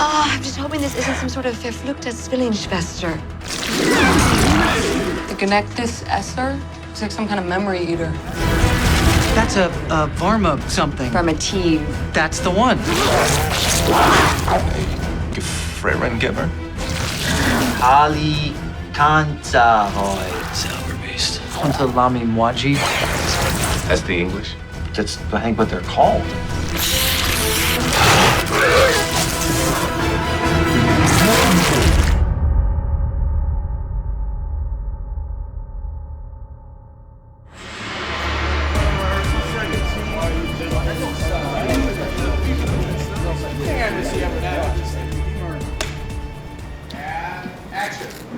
I'm just hoping this isn't some sort of verfluchtes Zwillingsschwester. The Connectus Esther? It's like some kind of memory eater. That's a Varma something. From a team. That's the one. Gefrerengeber. Ali Kanzahoi. Sour beast. Kontalami Mwaji. That's the English? That's, I think, what they're called.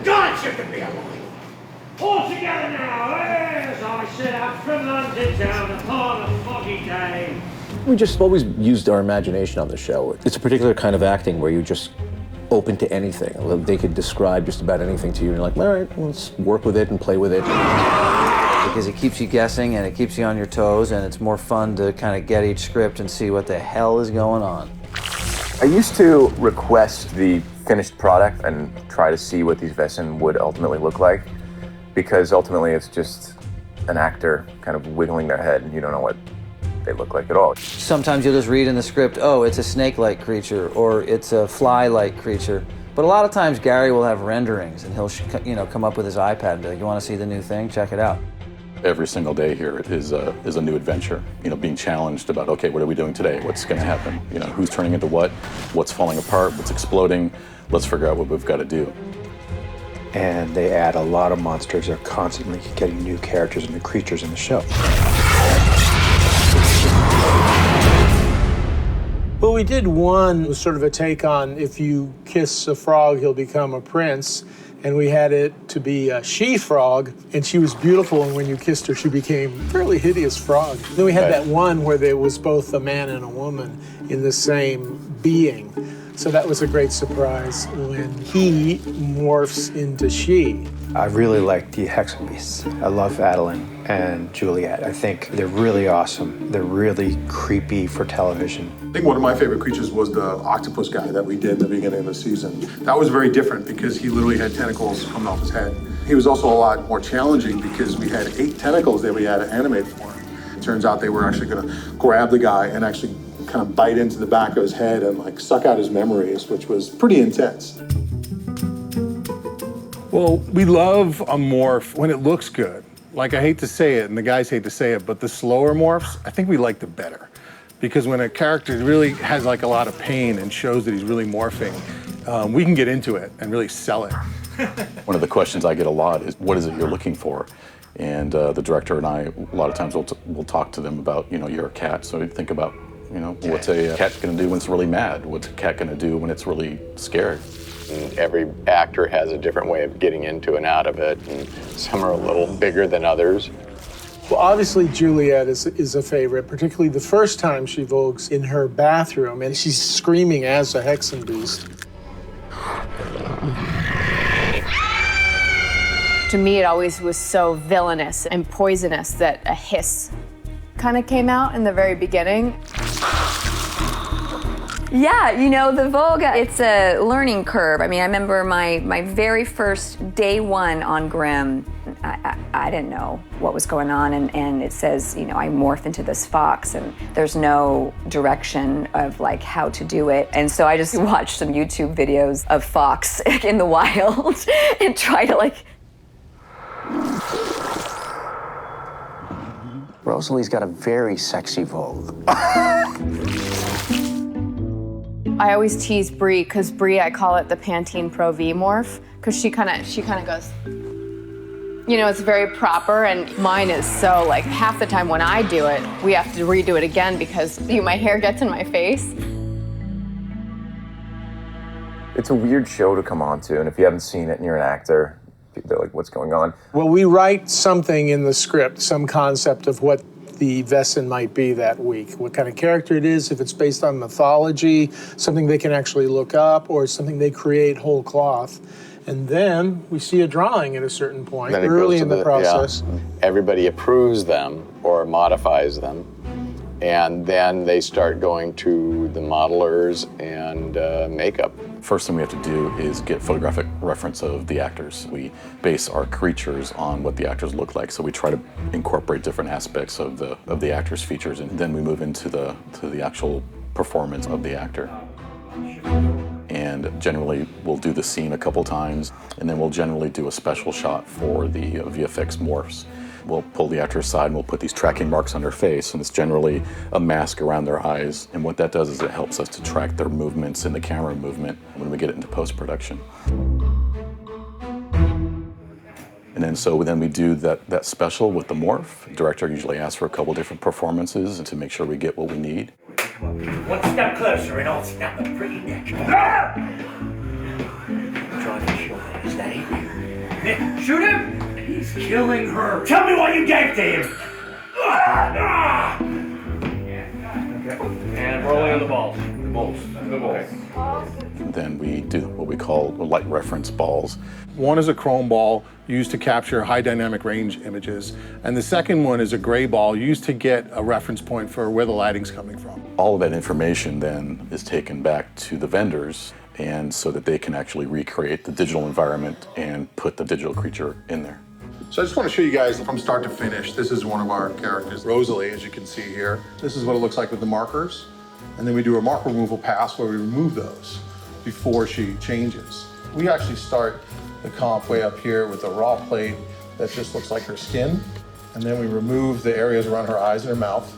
God, you can be alive! All together now, as I set out from London town upon a foggy day. We just always used our imagination on the show. It's a particular kind of acting where you're just open to anything. They could describe just about anything to you, and you're like, all right, let's work with it and play with it. Because it keeps you guessing and it keeps you on your toes, and it's more fun to kind of get each script and see what the hell is going on. I used to request the finished product and try to see what these Wesen would ultimately look like, because ultimately it's just an actor kind of wiggling their head and you don't know what they look like at all. Sometimes you'll just read in the script, oh, it's a snake-like creature or it's a fly-like creature. But a lot of times Gary will have renderings and he'll come up with his iPad and be like, you want to see the new thing? Check it out. Every single day here is a new adventure. Being challenged about, okay, what are we doing today? What's going to happen? Who's turning into what? What's falling apart? What's exploding? Let's figure out what we've got to do. And they add a lot of monsters. They're constantly getting new characters and new creatures in the show. Well, we did one, was sort of a take on if you kiss a frog, he'll become a prince. And we had it to be a she-frog, and she was beautiful, and when you kissed her, she became a fairly hideous frog. Then we had that one where there was both a man and a woman in the same being. So that was a great surprise when he morphs into she. I really like the Hexenbeasts. I love Adeline and Juliet. I think they're really awesome. They're really creepy for television. I think one of my favorite creatures was the octopus guy that we did in the beginning of the season. That was very different because he literally had tentacles coming off his head. He was also a lot more challenging because we had 8 tentacles that we had to animate for him. It turns out they were actually going to grab the guy and actually kind of bite into the back of his head and like suck out his memories, which was pretty intense. Well, we love a morph when it looks good. Like, I hate to say it, and the guys hate to say it, but the slower morphs, I think we like them better. Because when a character really has like a lot of pain and shows that he's really morphing, we can get into it and really sell it. One of the questions I get a lot is, what is it you're looking for? And the director and I, a lot of times we'll talk to them about, you're a cat, so we think about, what's a cat gonna do when it's really mad? What's a cat gonna do when it's really scared? And every actor has a different way of getting into and out of it, and some are a little bigger than others. Well, obviously Juliet is a favorite, particularly the first time she vogues in her bathroom, and she's screaming as a Hexenbeast. To me, it always was so villainous and poisonous that a hiss kind of came out in the very beginning. Yeah, the Vogue, it's a learning curve. I mean, I remember my very first day one on Grimm, I didn't know what was going on, and it says, I morph into this fox, and there's no direction of like how to do it. And so I just watched some YouTube videos of fox in the wild and try to like... Rosalie's got a very sexy Vogue. I always tease Bree, because Bree, I call it the Pantene Pro V morph, because she kind of goes, it's very proper, and mine is so, like, half the time when I do it, we have to redo it again because my hair gets in my face. It's a weird show to come on to, and if you haven't seen it and you're an actor, they're like, what's going on? Well, we write something in the script, some concept of what the Wesen might be that week, what kind of character it is, if it's based on mythology, something they can actually look up, or something they create whole cloth. And then we see a drawing at a certain point, early in the process. Yeah. Everybody approves them or modifies them. And then they start going to the modelers and makeup. First thing we have to do is get photographic reference of the actors. We base our creatures on what the actors look like, so we try to incorporate different aspects of the actor's features, and then we move into the actual performance of the actor. And generally, we'll do the scene a couple times, and then we'll generally do a special shot for the VFX morphs. We'll pull the actor aside and we'll put these tracking marks on their face, and it's generally a mask around their eyes. And what that does is it helps us to track their movements and the camera movement when we get it into post-production. And then we do that special with the morph. The director usually asks for a couple different performances to make sure we get what we need. One step closer and I'll snap the pretty neck. Draw the shoulder. Is that it? Shoot him! He's killing her. Tell me what you gave to him. Okay. And rolling on the balls. The balls. Then we do what we call light reference balls. One is a chrome ball used to capture high dynamic range images, and the second one is a gray ball used to get a reference point for where the lighting's coming from. All of that information then is taken back to the vendors, and so that they can actually recreate the digital environment and put the digital creature in there. So I just want to show you guys from start to finish. This is one of our characters, Rosalie, as you can see here. This is what it looks like with the markers. And then we do a marker removal pass where we remove those before she changes. We actually start the comp way up here with a raw plate that just looks like her skin. And then we remove the areas around her eyes and her mouth.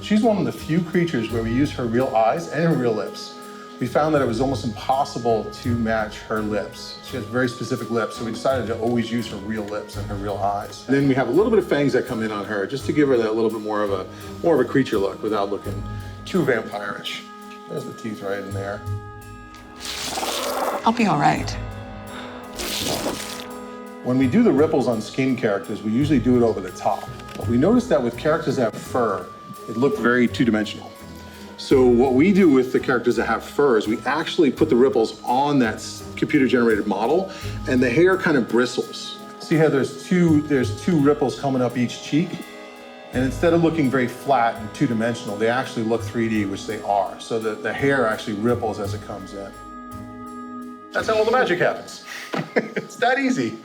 She's one of the few creatures where we use her real eyes and her real lips. We found that it was almost impossible to match her lips. She has very specific lips, so we decided to always use her real lips and her real eyes. And then we have a little bit of fangs that come in on her, just to give her that little bit more of a creature look without looking too vampire-ish. There's the teeth right in there. I'll be all right. When we do the ripples on skin characters, we usually do it over the top. But we noticed that with characters that have fur, it looked very two-dimensional. So what we do with the characters that have fur is we actually put the ripples on that computer-generated model, and the hair kind of bristles. See how there's two ripples coming up each cheek? And instead of looking very flat and two-dimensional, they actually look 3D, which they are. So that the hair actually ripples as it comes in. That's how all the magic happens. It's that easy.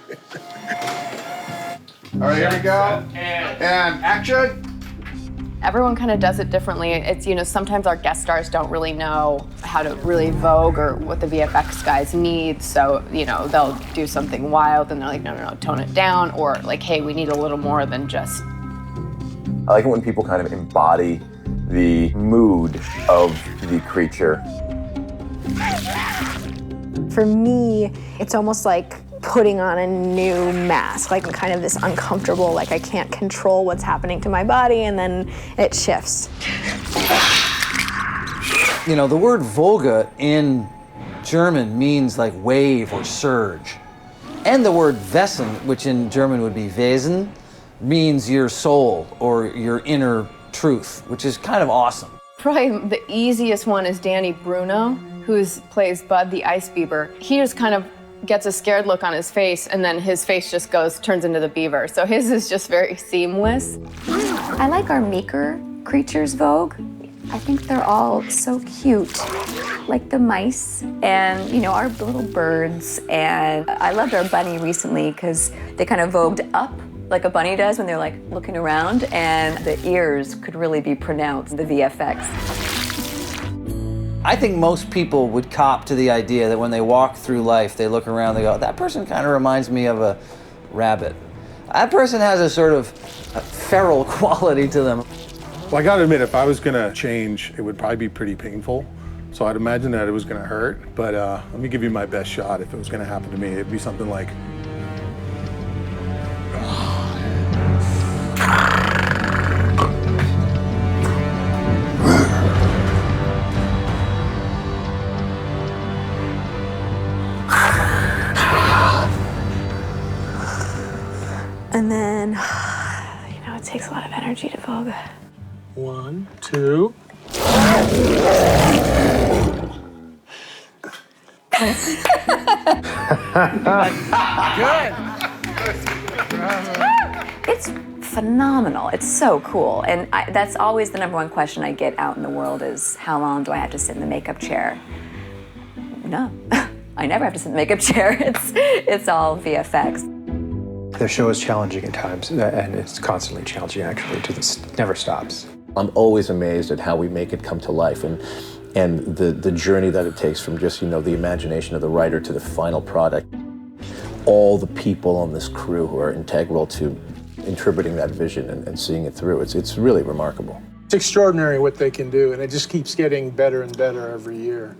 All right, here we go. And action. Everyone kind of does it differently. It's, sometimes our guest stars don't really know how to really vogue or what the VFX guys need. So, they'll do something wild and they're like, no, tone it down. Or like, hey, we need a little more than just. I like it when people kind of embody the mood of the creature. For me, it's almost like putting on a new mask, like kind of this uncomfortable, like I can't control what's happening to my body, and then it shifts. The word Volga in German means like wave or surge. And the word Wesen, which in German would be Wesen, means your soul or your inner truth, which is kind of awesome. Probably the easiest one is Danny Bruno, who plays Bud the Ice Beaver. He just kind of gets a scared look on his face, and then his face just turns into the beaver. So his is just very seamless. I like our meeker creatures vogue. I think they're all so cute, like the mice and, our little birds. And I loved our bunny recently because they kind of vogued up like a bunny does when they're like looking around, and the ears could really be pronounced, the VFX. I think most people would cop to the idea that when they walk through life, they look around, they go, that person kind of reminds me of a rabbit. That person has a sort of feral quality to them. Well, I gotta admit, if I was gonna change, it would probably be pretty painful. So I'd imagine that it was gonna hurt, but let me give you my best shot. If it was gonna happen to me, it'd be something like, And then, it takes a lot of energy to vogue. 1, 2. It's phenomenal. It's so cool. And that's always the number one question I get out in the world is, how long do I have to sit in the makeup chair? No, I never have to sit in the makeup chair. It's all VFX. The show is challenging at times, and it's constantly challenging, actually. It never stops. I'm always amazed at how we make it come to life, and the journey that it takes from just, the imagination of the writer to the final product. All the people on this crew who are integral to interpreting that vision and seeing it through. It's really remarkable. It's extraordinary what they can do, and it just keeps getting better and better every year.